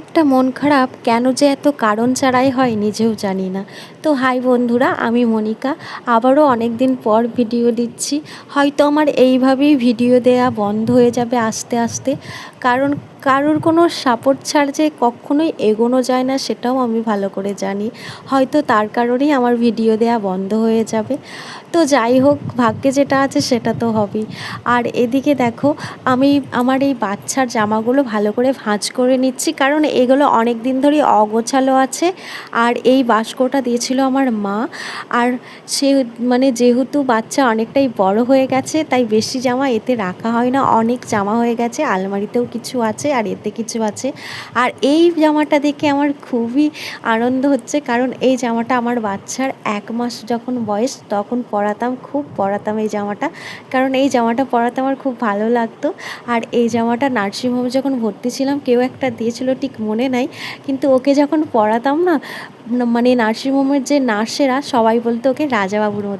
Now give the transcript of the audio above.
একটা মন খারাপ কেন যে এত কারণ ছাড়াই হয় নিজেও জানি না। তো হাই বন্ধুরা, আমি মনিকা। আবারও অনেক দিন পর ভিডিও দিচ্ছি। হয়তো আমার এইভাবেই ভিডিও দেয়া বন্ধ হয়ে যাবে আস্তে আস্তে, কারণ কারোর কোনো সাপোর্ট ছাড়া যে কখনোই এগোনো যায় না সেটাও আমি ভালো করে জানি। হয়তো তার কারণেই আমার ভিডিও দেয়া বন্ধ হয়ে যাবে। তো যাই হোক, ভাগ্যে যেটা আছে সেটা তো হবেই। আর এদিকে দেখো, আমি আমার এই বাচ্চার জামাগুলো ভালো করে ভাঁজ করে নিচ্ছি, কারণ এগুলো অনেক দিন ধরেই অগোছালো আছে। আর এই বাস্কটা দিয়েছিল আমার মা। আর সে যেহেতু বাচ্চা অনেকটাই বড় হয়ে গেছে, তাই বেশি জামা এতে রাখা হয় না। অনেক জামা হয়ে গেছে, আলমারিতেও কিছু আছে আর এতে কিছু আছে। আর এই জামাটা দেখে আমার খুবই আনন্দ হচ্ছে, কারণ এই জামাটা আমার বাচ্চার 1 মাস যখন বয়স তখন পরাতাম, খুব পরাতাম এই জামাটা। কারণ এই জামাটা পরাতে আমার খুব ভালো লাগতো। আর এই জামাটা নার্সিংহোমে যখন ভর্তি ছিলাম কেউ একটা দিয়েছিল, ঠিক মনে নাই, কিন্তু ওকে যখন পরাতাম না, নার্সিংহোমের যে নার্সেরা সবাই বলতো ওকে রাজাবাবুর মতো।